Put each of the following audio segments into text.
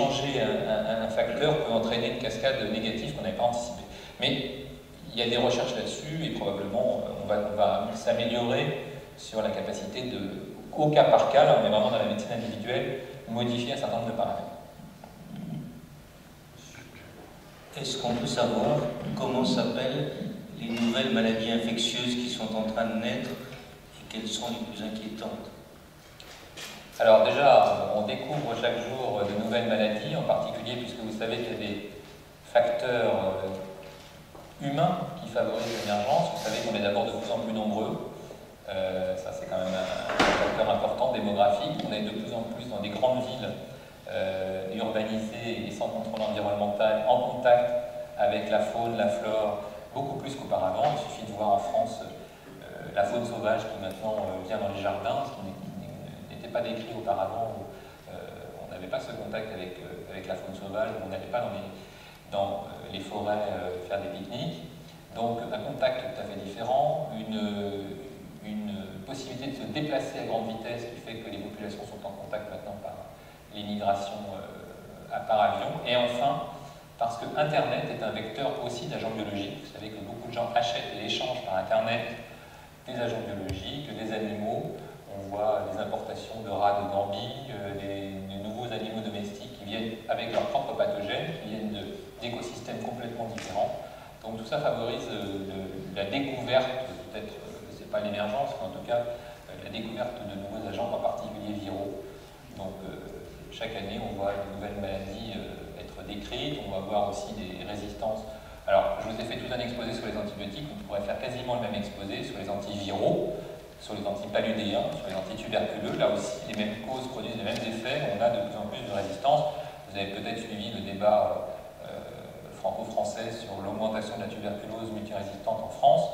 changer un facteur peut entraîner une cascade négative qu'on n'avait pas anticipée. Mais il y a des recherches là-dessus et probablement on va s'améliorer sur la capacité de, au cas par cas, là on est vraiment dans la médecine individuelle, modifier un certain nombre de paramètres. Est-ce qu'on peut savoir comment s'appellent les nouvelles maladies infectieuses qui sont en train de naître et quelles sont les plus inquiétantes? Alors déjà, on découvre chaque jour de nouvelles maladies, en particulier puisque vous savez qu'il y a des facteurs humains qui favorisent l'émergence. Vous savez qu'on est d'abord de plus en plus nombreux. Ça c'est quand même un facteur important démographique. On est de plus en plus dans des grandes villes urbanisées et sans contrôle environnemental, en contact avec la faune, la flore, beaucoup plus qu'auparavant. Il suffit de voir en France la faune sauvage qui maintenant vient dans les jardins, ce qui n'était pas décrit auparavant. On n'avait pas ce contact avec la faune sauvage, on n'allait pas dans les forêts faire des pique-niques. Donc un contact tout à fait différent, une possibilité de se déplacer à grande vitesse qui fait que les populations sont en contact maintenant par les migrations par avion. Et enfin, parce que Internet est un vecteur aussi d'agents biologiques. Vous savez que beaucoup de gens achètent et échangent par Internet des agents biologiques, des animaux. On voit des importations de rats de Gambie, des nouveaux animaux domestiques qui viennent avec leurs propres pathogènes, qui viennent d'écosystèmes complètement différents. Donc tout ça favorise la découverte, peut-être que ce n'est pas l'émergence, mais en tout cas la découverte de nouveaux agents, en particulier viraux. Donc chaque année, on voit de nouvelles maladies être décrites, on va voir aussi des résistances. Alors, je vous ai fait tout un exposé sur les antibiotiques, on pourrait faire quasiment le même exposé sur les antiviraux, sur les antipaludéens, sur les antituberculeux. Là aussi, les mêmes causes produisent les mêmes effets, on a de plus en plus de résistance. Vous avez peut-être suivi le débat franco-français sur l'augmentation de la tuberculose multirésistante en France,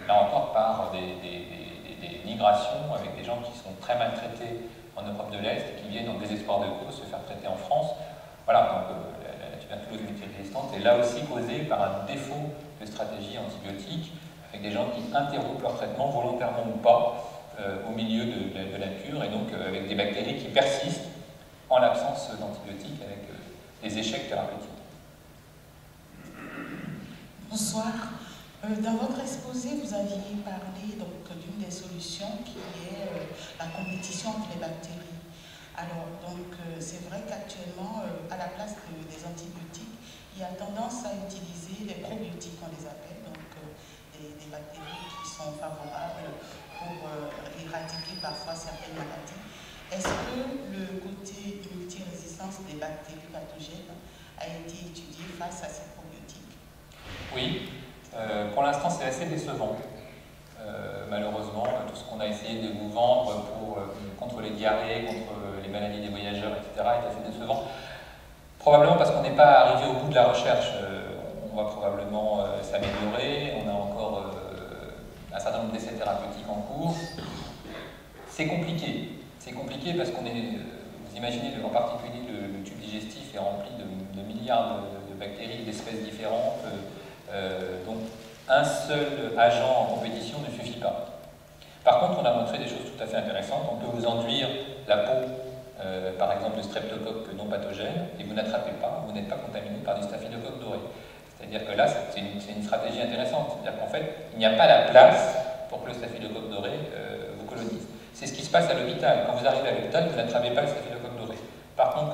là encore par des migrations avec des gens qui sont très maltraités en Europe de l'Est et qui viennent en désespoir de cause se faire traiter en France. Voilà, donc la tuberculose multirésistante est là aussi causée par un défaut de stratégie antibiotique, avec des gens qui interrompent leur traitement volontairement ou pas au milieu de la cure, et donc avec des bactéries qui persistent en l'absence d'antibiotiques, avec des échecs thérapeutiques. Bonsoir. Dans votre exposé, vous aviez parlé d'une des solutions qui est la compétition entre les bactéries. Alors, c'est vrai qu'actuellement, à la place des antibiotiques, il y a tendance à utiliser les probiotiques, on les appelle, donc des bactéries qui sont favorables pour éradiquer parfois certaines maladies. Est-ce que le côté multirésistance des bactéries pathogènes a été étudié face à ces probiotiques? Oui. Pour l'instant, c'est assez décevant. Malheureusement, tout ce qu'on a essayé de vous vendre contre les diarrhées, contre les maladies des voyageurs, etc., est assez décevant. Probablement parce qu'on n'est pas arrivé au bout de la recherche. On va probablement s'améliorer. On a encore un certain nombre d'essais thérapeutiques en cours. C'est compliqué. C'est compliqué parce qu'on est... Vous imaginez, en particulier, le tube digestif est rempli de milliards de bactéries, d'espèces différentes. Donc un seul agent en compétition ne suffit pas. Par contre, on a montré des choses tout à fait intéressantes. On peut vous enduire la peau, par exemple, de streptocoque non pathogène, et vous n'attrapez pas, vous n'êtes pas contaminé par du staphylocoque doré. C'est-à-dire que là, c'est une stratégie intéressante. C'est-à-dire qu'en fait, il n'y a pas la place pour que le staphylocoque doré vous colonise. C'est ce qui se passe à l'hôpital. Quand vous arrivez à l'hôpital, vous n'attrapez pas le staphylocoque doré. Par contre,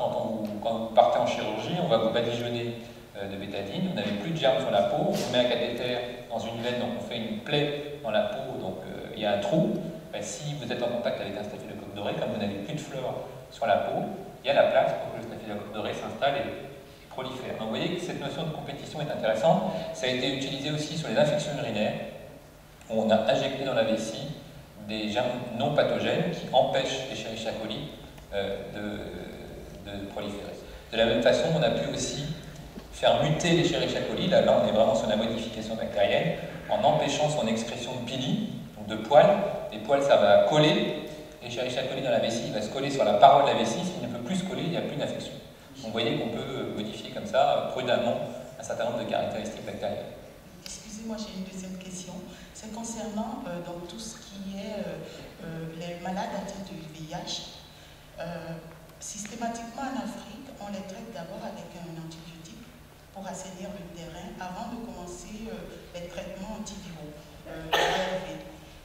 quand vous partez en chirurgie, on va vous badigeonner de bétadine, vous n'avez plus de germes sur la peau, on vous met un cathéter dans une veine, donc on fait une plaie dans la peau, donc il y a un trou. Ben, si vous êtes en contact avec un staphylocoque doré, comme vous n'avez plus de flore sur la peau, il y a la place pour que le staphylocoque doré s'installe et prolifère. Donc vous voyez que cette notion de compétition est intéressante. Ça a été utilisé aussi sur les infections urinaires, où on a injecté dans la vessie des germes non pathogènes qui empêchent l'Escherichia coli de proliférer. De la même façon, on a pu aussi faire muter l'Escherichia coli, là on est vraiment sur la modification bactérienne, en empêchant son excrétion de pili, donc de poils. Les poils, ça va coller, l'Escherichia coli dans la vessie, il va se coller sur la paroi de la vessie, s'il ne peut plus se coller, il n'y a plus d'infection. Donc vous voyez qu'on peut modifier comme ça, prudemment, un certain nombre de caractéristiques bactériennes. Excusez-moi, j'ai une deuxième question. C'est concernant donc, tout ce qui est les malades atteints du VIH. Systématiquement en Afrique, on les traite d'abord avec un antibiotique pour assainir le terrain avant de commencer les traitements antiviraux, l'ARV.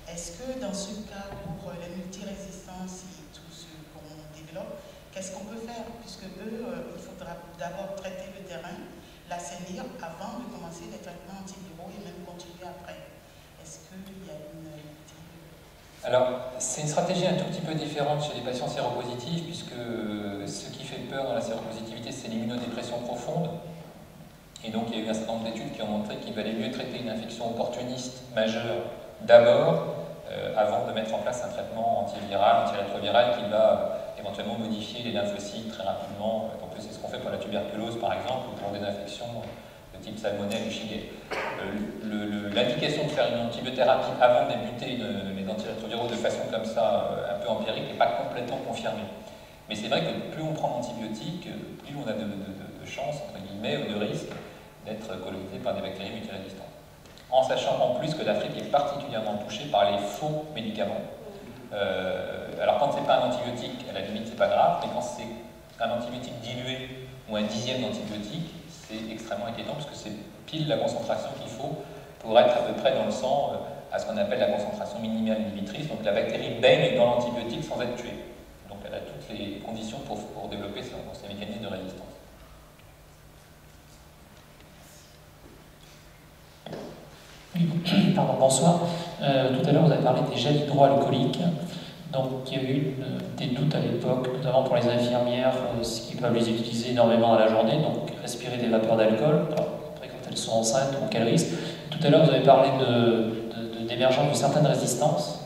Est-ce que dans ce cas, pour les multirésistances et tout ce qu'on développe, qu'est-ce qu'on peut faire? Puisque eux, il faudra d'abord traiter le terrain, l'assainir avant de commencer les traitements antiviraux et même continuer après. Est-ce qu'il y a une... Alors, c'est une stratégie un tout petit peu différente chez les patients séropositifs, puisque ce qui fait peur dans la séropositivité, c'est l'immunodépression profonde. Et donc, il y a eu un certain nombre d'études qui ont montré qu'il valait mieux traiter une infection opportuniste majeure d'abord, avant de mettre en place un traitement antiviral, antirétroviral qui va éventuellement modifier les lymphocytes très rapidement. Donc, c'est ce qu'on fait pour la tuberculose, par exemple, ou pour des infections de type salmonelle ou shigella. L'indication de faire une antibiothérapie avant de débuter les antirétroviraux de façon comme ça, un peu empirique, n'est pas complètement confirmée. Mais c'est vrai que plus on prend d'antibiotiques, plus on a de chances, entre guillemets, ou de risques d'être colonisé par des bactéries multirésistantes. En sachant en plus que l'Afrique est particulièrement touchée par les faux médicaments. Alors quand c'est pas un antibiotique, à la limite c'est pas grave, mais quand c'est un antibiotique dilué ou un dixième d'antibiotique, c'est extrêmement inquiétant parce que c'est pile la concentration qu'il faut pour être à peu près dans le sang à ce qu'on appelle la concentration minimale inhibitrice. Donc la bactérie baigne dans l'antibiotique sans être tuée. Donc elle a toutes les conditions pour développer ces mécanismes de résistance. Pardon, bonsoir. Tout à l'heure, vous avez parlé des gels hydroalcooliques. Donc, il y a eu des doutes à l'époque, notamment pour les infirmières, qui peuvent les utiliser énormément à la journée, donc respirer des vapeurs d'alcool. Après, quand elles sont enceintes, donc quel risque? Tout à l'heure, vous avez parlé d'émergence de certaines résistances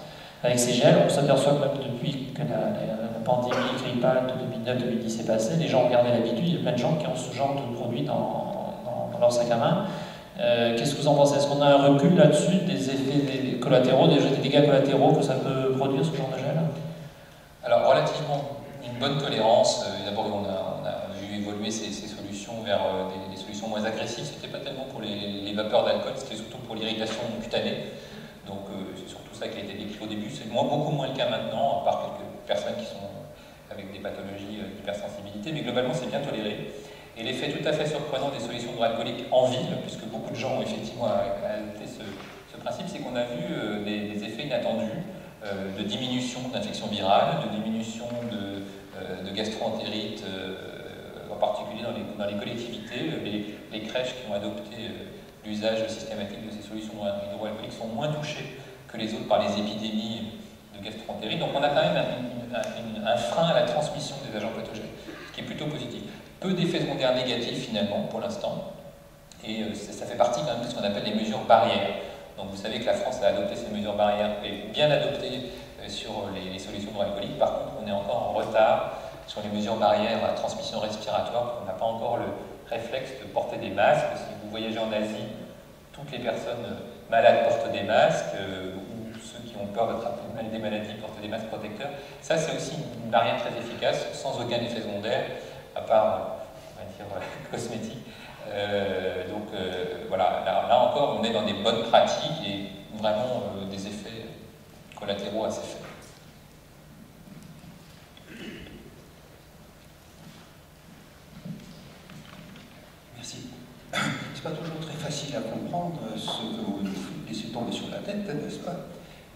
avec ces gels. On s'aperçoit que même depuis que la pandémie grippale de 2009-2010 est passée, les gens ont gardé l'habitude. Il y a plein de gens qui ont ce genre de produit dans leur sac à main. Qu'est-ce que vous en pensez? Est-ce qu'on a un recul là-dessus, des effets collatéraux, des dégâts collatéraux que ça peut produire, ce genre de gel? Alors, relativement une bonne tolérance. D'abord, on a vu évoluer ces solutions vers des solutions moins agressives. Ce n'était pas tellement pour les vapeurs d'alcool, c'était surtout pour l'irritation cutanée. Donc, c'est surtout ça qui a été décrit au début. C'est beaucoup moins le cas maintenant, à part quelques personnes qui sont avec des pathologies d'hypersensibilité. Mais globalement, c'est bien toléré. Et l'effet tout à fait surprenant des solutions hydroalcooliques en ville, puisque beaucoup de gens ont effectivement adopté ce principe, c'est qu'on a vu des effets inattendus de diminution d'infection virale, de diminution de gastro-entérite, en particulier dans les collectivités. Les crèches qui ont adopté l'usage systématique de ces solutions hydroalcooliques sont moins touchées que les autres par les épidémies de gastro-entérite. Donc on a quand même un frein à la transmission des agents pathogènes, ce qui est plutôt positif. Peu d'effets secondaires négatifs finalement pour l'instant, et ça fait partie quand même de ce qu'on appelle les mesures barrières. Donc vous savez que la France a adopté ces mesures barrières et bien adoptées sur les solutions hydroalcooliques. Par contre, on est encore en retard sur les mesures barrières à transmission respiratoire. On n'a pas encore le réflexe de porter des masques. Si vous voyagez en Asie, toutes les personnes malades portent des masques, ou ceux qui ont peur d'attraper des maladies portent des masques protecteurs. Ça, c'est aussi une barrière très efficace, sans aucun effet secondaire, à part, on va dire, cosmétique. Voilà, là encore, on est dans des bonnes pratiques et vraiment des effets collatéraux assez faibles. Merci. C'est pas toujours très facile à comprendre ce que vous nous laissez tomber sur la tête, n'est-ce pas?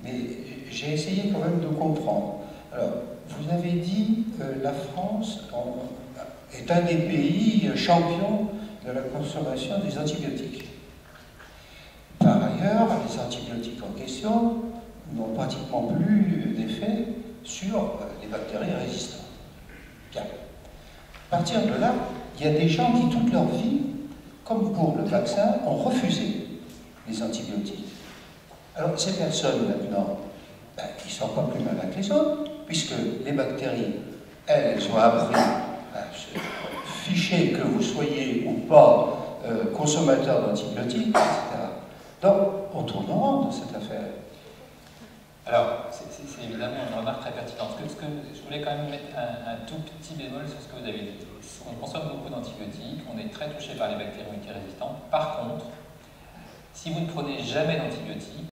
Mais j'ai essayé quand même de comprendre. Alors, vous avez dit que la France est un des pays champions de la consommation des antibiotiques. Par ailleurs, les antibiotiques en question n'ont pratiquement plus d'effet sur les bactéries résistantes. Bien. À partir de là, il y a des gens qui, toute leur vie, comme pour le vaccin, ont refusé les antibiotiques. Alors, ces personnes, maintenant, ils ne sont pas plus malades que les autres, puisque les bactéries, elles ont appris à se ficher que vous soyez ou pas consommateur d'antibiotiques, etc. Donc, on tourne en rond dans cette affaire. Alors, c'est évidemment une remarque très pertinente. Je voulais quand même mettre un tout petit bémol sur ce que vous avez dit. On consomme beaucoup d'antibiotiques, on est très touché par les bactéries multirésistantes. Par contre, si vous ne prenez jamais d'antibiotiques,